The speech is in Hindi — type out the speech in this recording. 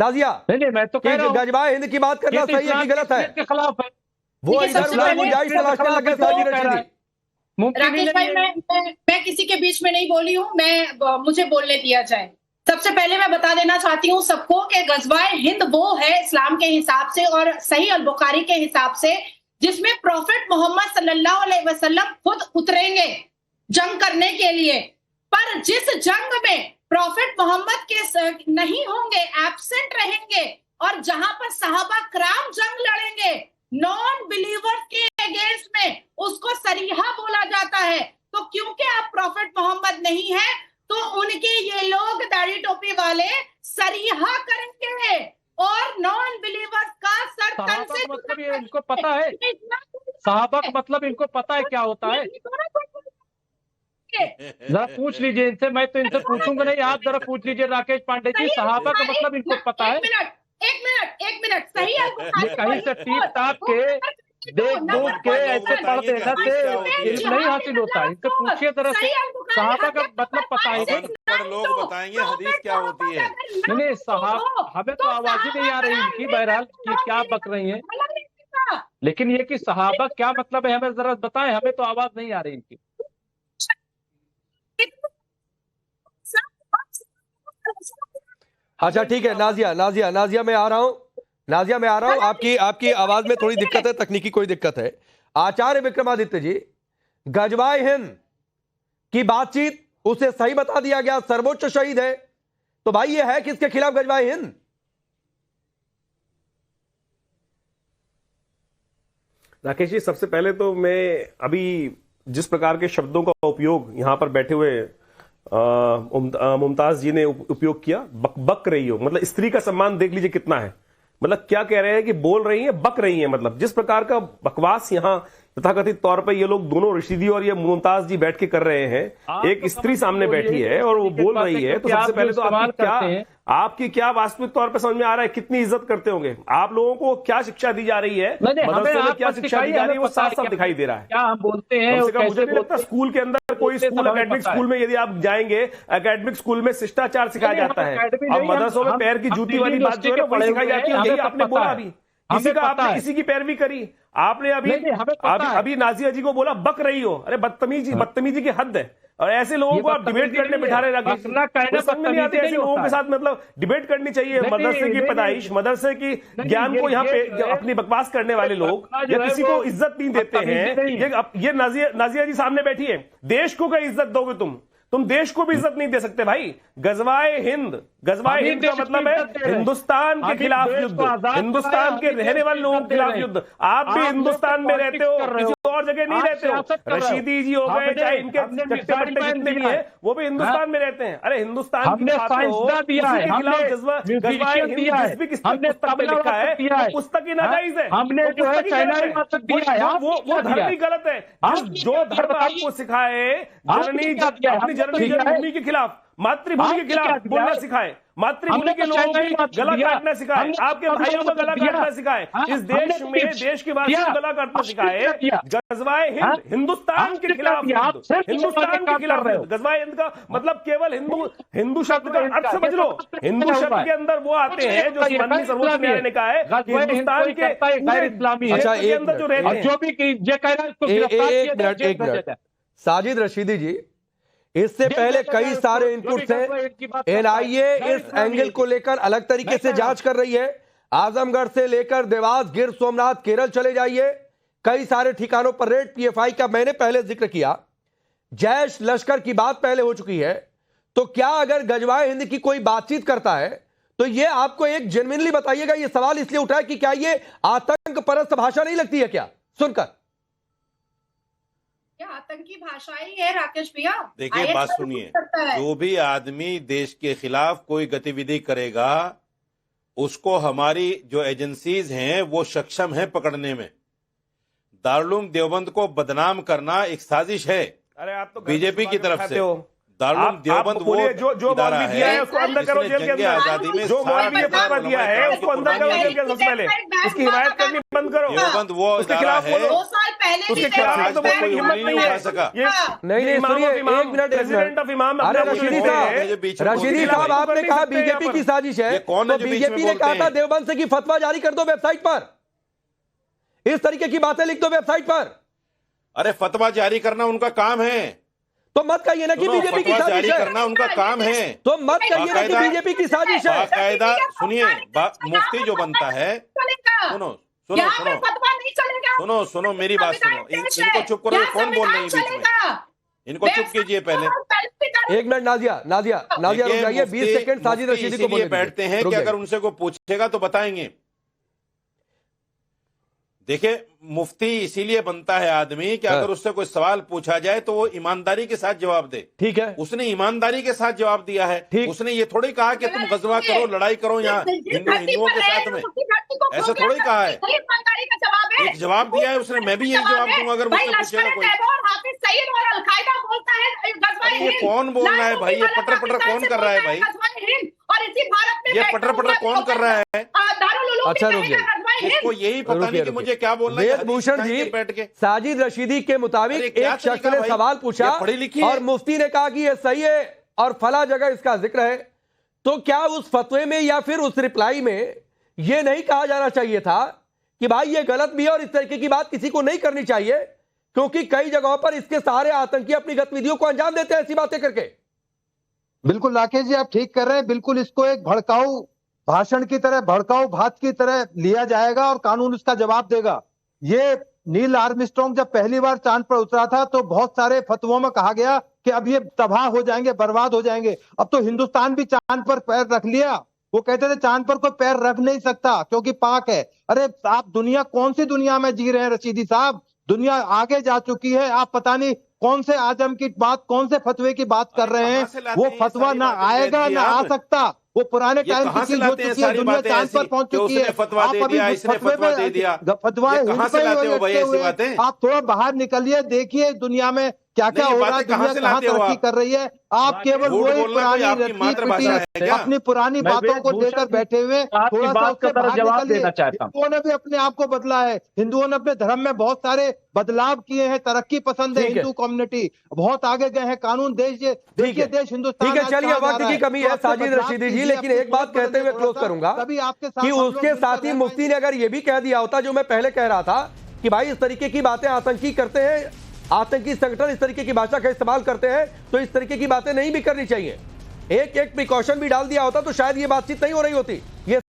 नाजिया, नहीं मैं तो कह रहा हूं गजवाए हिंद की बात करना सही है कि गलत है? के खिलाफ है वो इधर उधर गुंजाइश तलाशने लगे साजिद रशीदी। राकेश भाई, मैं किसी के बीच में नहीं बोली हूँ, मुझे बोलने दिया जाए। सबसे पहले मैं बता देना चाहती हूँ सबको कि गजवाए हिंद वो है इस्लाम के हिसाब से और सही अल बुखारी के हिसाब से जिसमें प्रॉफेट मोहम्मद सल्लल्लाहु अलैहि वसल्लम खुद उतरेंगे जंग करने के लिए। पर जिस जंग में प्रॉफेट मोहम्मद के नहीं होंगे, एब्सेंट रहेंगे, और जहां पर सहाबा कराम जंग लड़ेंगे नॉन बिलीवर्स के अगेंस्ट में, उसको सरीहा बोला जाता है। तो क्योंकि आप प्रॉफेट मोहम्मद नहीं है तो उनके ये लोग दाढ़ी टोपी वाले सरीहा करेंगे और नॉन बिलीवर्स का सर तन से मतलब ये इनको पता है, सहाबा का मतलब इनको पता है क्या होता है। जरा पूछ लीजिए इनसे, मैं तो इनसे पूछूंगा नहीं, आप जरा पूछ लीजिए राकेश पांडे जी, सहाबा का मतलब इनको पता है। एक मिनट सही है, कहीं से टीप टाप के देख दूध के ऐसे पढ़ देना से इल्म नहीं हासिल होता है। इनसे पूछिए जरा से, सहाबा का मतलब पता है। पर लोग बताएंगे हदीस क्या होती है। नहीं साहब, हमें तो आवाज ही नहीं आ रही इनकी, बहरहाल ये क्या बक रही है, लेकिन ये कि सहाबा क्या मतलब है हमें जरा बताएं, हमें तो आवाज नहीं आ रही इनकी। अच्छा ठीक है, नाजिया मैं आ रहा हूं, आपकी आवाज में थोड़ी दिक्कत है, तकनीकी कोई दिक्कत है। आचार्य विक्रमादित्य जी, गजवाए हिंद की बातचीत उसे सही बता दिया गया, सर्वोच्च शहीद है, तो भाई ये है किसके खिलाफ गजवाए हिंद? राकेश जी, सबसे पहले तो मैं अभी जिस प्रकार के शब्दों का उपयोग यहां पर बैठे हुए मुमताज जी ने उपयोग किया, बक रही हो, मतलब स्त्री का सम्मान देख लीजिए कितना है। मतलब क्या कह रहे हैं कि बोल रही हैं, बक रही हैं। मतलब जिस प्रकार का बकवास यहां तथाकथित तौर पे ये लोग दोनों रशीदी और ये मुमताज जी बैठ के कर रहे हैं। एक स्त्री सामने बैठी है और वो बोल रही है, तो सबसे पहले तो आपकी क्या वास्तविक तौर पे समझ में आ रहा है, कितनी इज्जत करते होंगे आप? लोगों को क्या शिक्षा दी जा रही है, मदरसे में क्या शिक्षा दी जा रही है, वो साफ साफ दिखाई दे रहा है। क्या हम बोलते हैं, मुझे नहीं लगता स्कूल के अंदर कोई स्कूल, एकेडमिक स्कूल में यदि आप जाएंगे, एकेडमिक स्कूल में शिष्टाचार सिखाया जाता है, और मदरसों में पैर की जूती वाली बात जो है वही सिखाई जाती है। यही आपने बोला अभी, आपने किसी की पैरवी करी आपने अभी नाजिया जी को बोला बक रही हो। अरे बदतमीजी की हद है, और ऐसे लोगों को आप डिबेट करने बिठा रहे रखे, समझ में नहीं आते ऐसे लोगों के साथ। मतलब डिबेट करनी चाहिए। मदरसे की पैदाइश, मदरसे की ज्ञान को यहाँ पे अपनी बकवास करने वाले लोग या किसी को इज्जत नहीं देते हैं। ये नाजिया जी सामने बैठी है, देश को क्या इज्जत दोगे तुम देश को भी इज्जत नहीं दे सकते भाई। गजवाए हिंद का मतलब है हिंदुस्तान के खिलाफ युद्ध, हिंदुस्तान के रहने वाले लोगों के खिलाफ युद्ध। आप भी हिंदुस्तान में रहते हो, किसी और जगह नहीं रहते हो। रशीदी जी हो गए, चाहे इनके चट्टे बट्टे जितने भी हैं, वो भी हिंदुस्तान में रहते हैं। अरे हिंदुस्तान की खिलाफ गजवाए हिंद जिस भी पुस्तक में लिखा है वो पुस्तक ही नाजायज है, वो धर्म ही गलत है। जो धर्म आपको सिखाए अपनी जन्मभूमि के खिलाफ, मातृभूमि के खिलाफ बोलना सिखाए, मातृभूमि के लोगों की गला काटना सिखाए, आपके भाइयों का गला काटना सिखाए, इस देश में देश के वासियों का गला काटना सिखाए। गजवाए हिंद हिंदुस्तान के खिलाफ, हिंदुस्तान के खिलाफ। गजवाए हिंद का मतलब केवल हिंदू शब्द का अर्थ समझ लो। हिंदू शब्द के अंदर वो आते हैं जो माननीय सर्वोच्च न्यायालय ने कहा है कि हिंदुस्तान के अंदर जो रहते हैं। साजिद रशीदी जी, इससे पहले कई सारे इनपुट्स हैं। एनआईए इस एंगल को लेकर अलग तरीके से जांच कर रही है। आजमगढ़ से लेकर देवास, गिर सोमनाथ, केरल चले जाइए, कई सारे ठिकानों पर रेड। पीएफआई का मैंने पहले जिक्र किया, जैश लश्कर की बात पहले हो चुकी है। तो क्या अगर गजवाए हिंद की कोई बातचीत करता है तो ये आपको एक जेन्युइनली बताइएगा, ये सवाल इसलिए उठा है कि क्या ये आतंक परस्त भाषा नहीं लगती है क्या सुनकर? आतंकी भाषा ही है राकेश भैया। देखिए बात सुनिए, जो भी आदमी देश के खिलाफ कोई गतिविधि करेगा उसको हमारी जो एजेंसीज हैं वो सक्षम है पकड़ने में। दारुल देवबंद को बदनाम करना एक साजिश है। अरे आप तो बीजेपी की तरफ से। दारुल देवबंद वो जो इदारा है उसको अंदर करो जेल के अंदर। आजादी में जो मौलवी फतवा दिया है उसको अंदर करो जेल के अंदर। सबसे पहले इसकी हिमायत करनी बंद करो। देवबंद वो इदारा है पहले भी उसके थे, खिलाफ मैं तो कोई हिम्मत हिम्मत नहीं उठा है। सका। ये नहीं सुनिए, एक मिनट प्रेसिडेंट ऑफ इमाम अरे रशीदी साहब, रशीदी साहब आपने कहा बीजेपी की साजिश है, ये कौन है तो जो बीच में बीजेपी ने बोलते कहा था हैं? देवबंद से कि फतवा जारी कर दो वेबसाइट पर, इस तरीके की बातें लिख दो वेबसाइट पर। अरे फतवा जारी करना उनका काम है, तो मत कहिए ना कि बीजेपी की फतवा साजिश जारी है, करना उनका काम है। तो मत कहिए ना कि बीजेपी की साजिश है। बाकायदा सुनिए, मुफ्ती जो बनता है, सुनो सुनो यहाँ पे सुनो फतवा नहीं चलेगा। सुनो सुनो मेरी बात सुनो, इनको चुप करो, ये कौन बोल रही है बीच में, इनको चुप कीजिए पहले। एक मिनट नाजिया रुक जाइए, 20 सेकंड साजिद रशीदी को बोलने दीजिए। बैठते हैं कि अगर उनसे कोई पूछेगा तो बताएंगे। देखिए, मुफ्ती इसीलिए बनता है आदमी कि अगर उससे कोई सवाल पूछा जाए तो वो ईमानदारी के साथ जवाब दे। ठीक है, उसने ईमानदारी के साथ जवाब दिया है। उसने ये थोड़ी कहा कि तुम गजवा करो, लड़ाई करो यहाँ हिंदुओं के साथ में, ऐसा थोड़ी कहा है। एक जवाब दिया है उसने, मैं भी यही जवाब दूंगा अगर मुझसे पूछेगा कोई। ये कौन बोल रहा है भाई, ये पटर पटर कौन कर रहा है भाई, और इसी भारत में ये पटर पटर कौन कर रहा है? अच्छा रुक जाइए, इसको यही पता नहीं कि मुझे क्या बोलना है। वेदभूषण जी, बैठ के साजिद रशीदी के मुताबिक एक शख्स ने सवाल पूछा पढ़ी लिखी और मुफ्ती ने कहा कि ये सही है और फला जगह इसका जिक्र है, तो क्या उस फतवे में या फिर उस रिप्लाई में यह नहीं कहा जाना चाहिए था कि भाई ये गलत भी है और इस तरीके की बात किसी को नहीं करनी चाहिए, क्योंकि कई जगहों पर इसके सारे आतंकी अपनी गतिविधियों को अंजाम देते हैं ऐसी बातें करके। बिल्कुल राकेश जी, आप ठीक कर रहे हैं। बिल्कुल इसको एक भड़काऊ भाषण की तरह, भड़काऊ बात की तरह लिया जाएगा और कानून उसका जवाब देगा। ये नील आर्मस्ट्रांग जब पहली बार चांद पर उतरा था तो बहुत सारे फतवों में कहा गया कि अब ये तबाह हो जाएंगे, बर्बाद हो जाएंगे। अब तो हिंदुस्तान भी चांद पर पैर रख लिया। वो कहते थे चांद पर कोई पैर रख नहीं सकता क्योंकि पाक है। अरे आप दुनिया, कौन सी दुनिया में जी रहे हैं रशीदी साहब? दुनिया आगे जा चुकी है। आप पता नहीं कौन से आजम की बात, कौन से फतवे की बात कर रहे हैं। वो फतवा ना आएगा ना आ सकता। वो पुराने टाइम की चीज हो चुकी है, दुनिया चांद पर पहुंच चुकी है। फतवा दे दिया, इसने फतवा दे दिया, फतवाएं कहां से लाते हो भाई ऐसी बातें? आप थोड़ा बाहर निकलिए, देखिए दुनिया में क्या क्या हो रहा है, दुनिया कहां तरक्की कर रही है। आप केवल वही पुरानी अपनी पुरानी बातों को लेकर बैठे हुए, थोड़ा सा उससे बाहर निकलिए। हिंदुओं ने भी अपने आप को बदला है, हिंदुओं ने अपने धर्म में बहुत सारे बदलाव किए हैं, तरक्की पसंद है हिंदू कम्युनिटी, बहुत आगे गए हैं। कानून देश, देखिए देश हिंदुस्तान। ठीक है, चलिए वक्त की कमी है साजिद रशीदी जी, लेकिन एक बात कहते हुए क्लोज करूंगा कि उसके साथ ही मुफ्ती ने अगर ये भी कह दिया होता जो मैं पहले कह रहा था कि भाई इस तरीके की बातें आतंकी करते हैं, आतंकी संगठन इस तरीके की भाषा का इस्तेमाल करते हैं, तो इस तरीके की बातें नहीं भी करनी चाहिए, एक प्रिकॉशन भी डाल दिया होता तो शायद ये बातचीत नहीं हो रही होती। ये